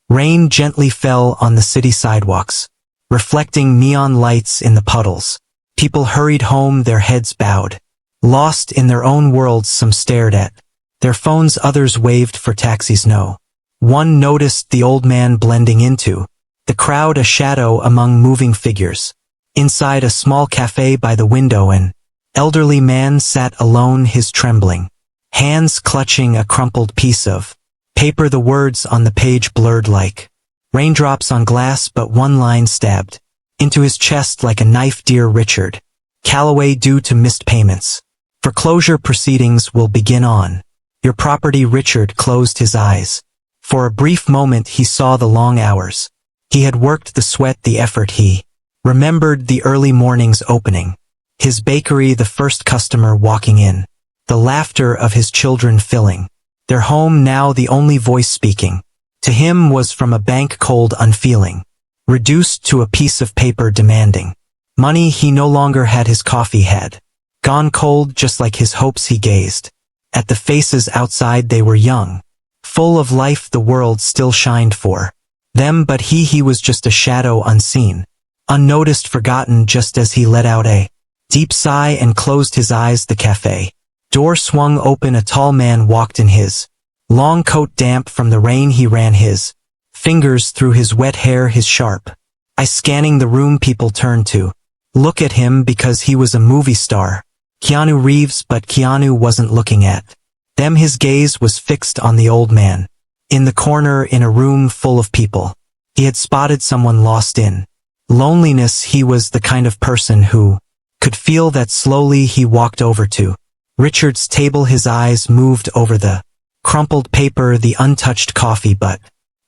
Rain gently fell on the city sidewalks, reflecting neon lights in the puddles. People hurried home, their heads bowed. Lost in their own worlds, some stared at their phones, others waved for taxis. No one noticed the old man blending into the crowd, a shadow among moving figures. Inside a small cafe by the window, an elderly man sat alone, his trembling hands clutching a crumpled piece of paper. The words on the page blurred like raindrops on glass, but one line stabbed into his chest like a knife. Dear Richard Calloway, due to missed payments, foreclosure proceedings will begin on your property. Richard closed his eyes. For a brief moment he saw the long hours he had worked, the sweat, the effort. He remembered the early mornings opening his bakery, the first customer walking in, the laughter of his children filling their home. Now the only voice speaking to him was from a bank, cold, unfeeling, reduced to a piece of paper demanding money. He no longer had his coffee, had gone cold, just like his hopes. He gazed at the faces outside. They were young, full of life, the world still shined for them, but he was just a shadow, unseen, unnoticed, forgotten. Just as he let out a deep sigh and closed his eyes, the cafe door swung open. A tall man walked in, his long coat damp from the rain. He ran his fingers through his wet hair, his sharp eyes scanning the room. People turned to look at him because he was a movie star, Keanu Reeves, but Keanu wasn't looking at them. His gaze was fixed on the old man in the corner, in a room full of people. He had spotted someone lost in loneliness. He was the kind of person who could feel that. Slowly he walked over to Richard's table. His eyes moved over the crumpled paper, the untouched coffee, but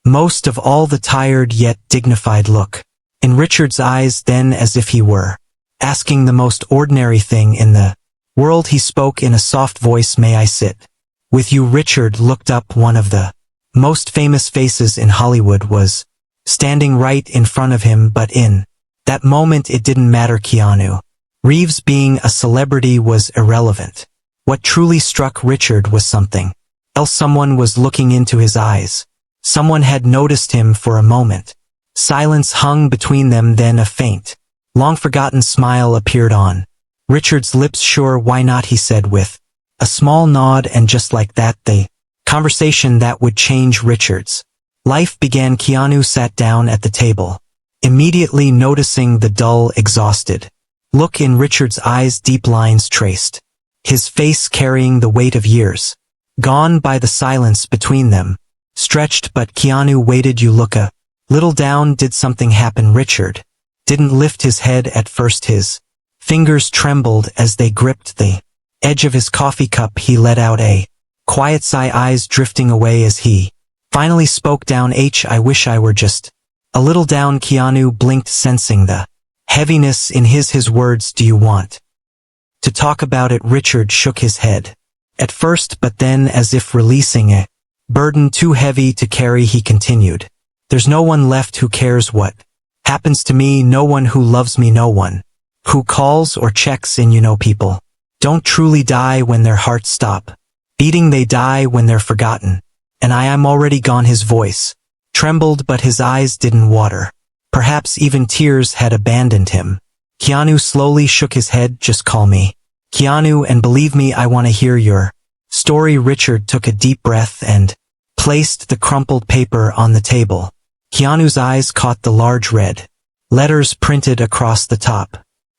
most of all the tired yet dignified look in Richard's eyes. Then, as if he were asking the most ordinary thing in the world, he spoke in a soft voice, "May I sit with you?" Richard looked up. One of the most famous faces in Hollywood was standing right in front of him, but in that moment it didn't matter. Keanu Reeves being a celebrity was irrelevant. What truly struck Richard was something else. Someone was looking into his eyes. Someone had noticed him for a moment. Silence hung between them, then a faint, long-forgotten smile appeared on Richard's lips. "Sure, why not?" he said with a small nod, and just like that, the conversation that would change Richard's life began. Keanu sat down at the table, immediately noticing the dull, exhausted look in Richard's eyes. Deep lines traced his face, carrying the weight of years gone by. The silence between them stretched, but Keanu waited. "You look a little down. Did something happen?" Richard didn't lift his head at first. His fingers trembled as they gripped the edge of his coffee cup. He let out a quiet sigh, eyes drifting away as he finally spoke. "Down, I wish I were just a little down." Keanu blinked, sensing the heaviness in his words. "Do you want to talk about it?" Richard shook his head at first, but then, as if releasing a burden too heavy to carry, he continued, "There's no one left who cares what happens to me, no one who loves me, no one who calls or checks in. You know, people don't truly die when their hearts stop beating, they die when they're forgotten. And I'm already gone." His voice trembled, but his eyes didn't water. Perhaps even tears had abandoned him. Keanu slowly shook his head. "Just call me Keanu, and believe me, I want to hear your story." Richard took a deep breath and placed the crumpled paper on the table. Keanu's eyes caught the large red letters printed across the top.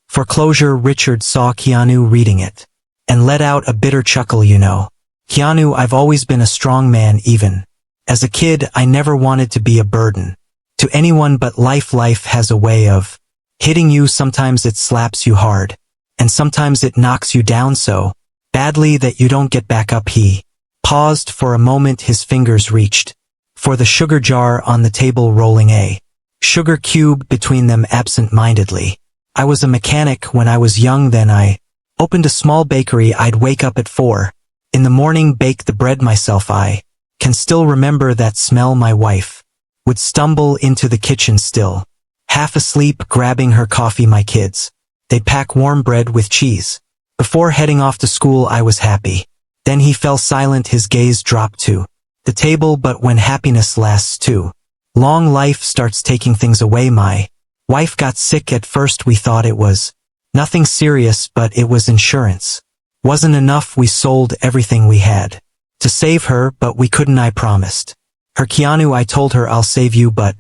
"Foreclosure." Richard saw Keanu reading it and let out a bitter chuckle. "You know, Keanu, I've always been a strong man. Even as a kid, I never wanted to be a burden to anyone, but life has a way of hitting you. Sometimes it slaps you hard, and sometimes it knocks you down so badly that you don't get back up." He paused for a moment. His fingers reached for the sugar jar on the table, rolling a sugar cube between them absent-mindedly. "I was a mechanic when I was young. Then I opened a small bakery. I'd wake up at 4 in the morning, bake the bread myself. I can still remember that smell. My wife would stumble into the kitchen, still half asleep, grabbing her coffee. My kids, they'd pack warm bread with cheese. Before heading off to school, I was happy." Then he fell silent. His gaze dropped to the table. "But when happiness lasts too Long life starts taking things away. My wife got sick. At first we thought it was nothing serious, but it was insurance. Wasn't enough. We sold everything we had to save her, but we couldn't. I promised her Keanu. I told her I'll save you, but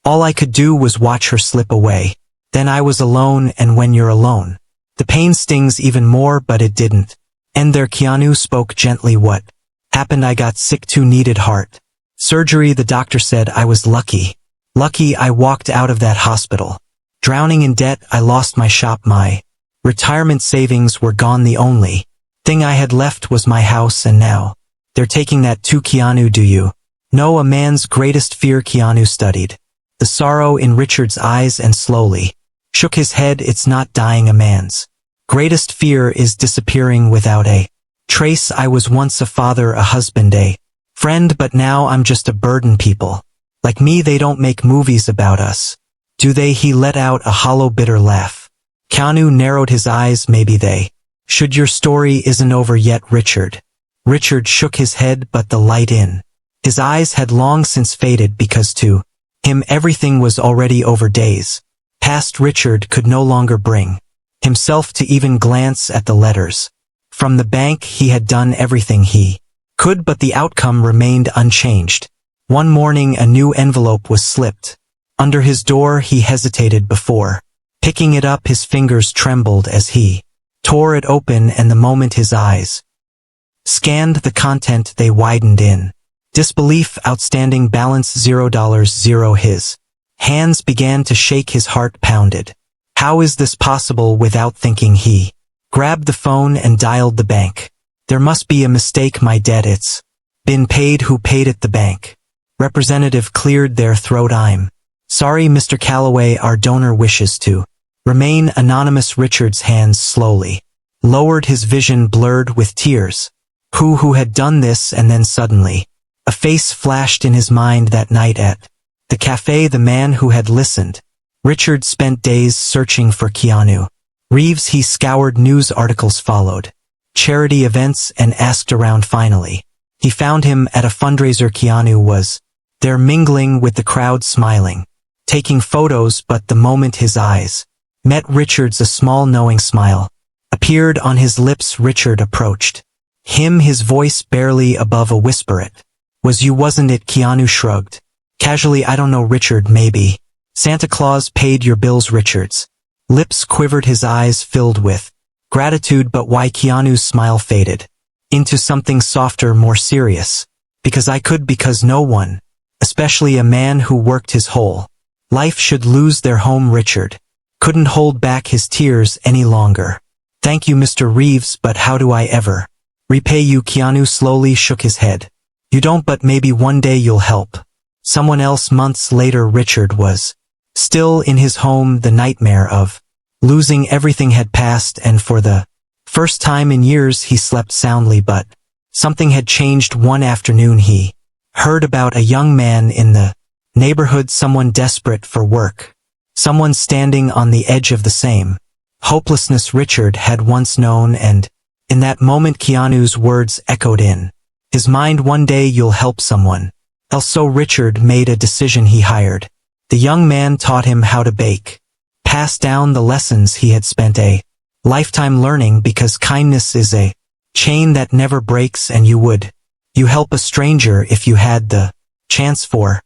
all I could do was watch her slip away. Then I was alone, and when you're alone, the pain stings even more, but it didn't end there. Keanu spoke gently. What happened? I got sick too, needed heart surgery. The doctor said I was lucky. Lucky I walked out of that hospital. Drowning in debt, I lost my shop. My retirement savings were gone. The only thing I had left was my house, and now they're taking that too. Keanu, do you know a man's greatest fear? Keanu studied the sorrow in Richard's eyes and slowly shook his head. It's not dying. A man's greatest fear is disappearing without a trace. I was once a father, a husband, a friend, but now I'm just a burden. People like me, they don't make movies about us, do they? He let out a hollow, bitter laugh. Keanu narrowed his eyes. Maybe they should. Your story isn't over yet, Richard. Richard shook his head, but the light in his eyes had long since faded, because to him everything was already over. Days past. Richard could no longer bring himself to even glance at the letters from the bank. He had done everything he could, but the outcome remained unchanged. One morning a new envelope was slipped under his door. He hesitated before picking it up. His fingers trembled as he tore it open, and the moment his eyes scanned the content, they widened in disbelief. Outstanding balance $0. His hands began to shake. His heart pounded. How is this possible? Without thinking, he grabbed the phone and dialed the bank. There must be a mistake. My debt, it's been paid. Who paid it? The bank representative cleared their throat. I'm sorry, Mr. Calloway, our donor wishes to remain anonymous. Richard's hands slowly lowered, his vision blurred with tears. Who had done this? And then suddenly a face flashed in his mind. That night at the cafe, the man who had listened. Richard spent days searching for Keanu Reeves. He scoured news articles, followed charity events, and asked around. Finally, he found him at a fundraiser. Keanu was there, mingling with the crowd, smiling, taking photos, but the moment his eyes met Richard's, a small knowing smile appeared on his lips. Richard approached him, his voice barely above a whisper. It was you, wasn't it? Keanu shrugged casually. I don't know, Richard. Maybe Santa Claus paid your bills. Richard's lips quivered, his eyes filled with gratitude. But why? Keanu's smile faded into something softer, more serious. Because I could. Because no one, especially a man who worked his whole life, should lose their home. Richard couldn't hold back his tears any longer. Thank you, Mr. Reeves, but how do I ever repay you? Keanu slowly shook his head. You don't, but maybe one day you'll help someone else. Months later, Richard was still in his home. The nightmare of losing everything had passed, and for the first time in years he slept soundly. But something had changed. One afternoon he heard about a young man in the neighborhood, someone desperate for work, someone standing on the edge of the same hopelessness Richard had once known. And in that moment Keanu's words echoed in his mind. One day you'll help someone else. So Richard made a decision. He hired the young man, taught him how to bake, passed down the lessons he had spent a lifetime learning, because kindness is a chain that never breaks. And you help a stranger if you had the chance. For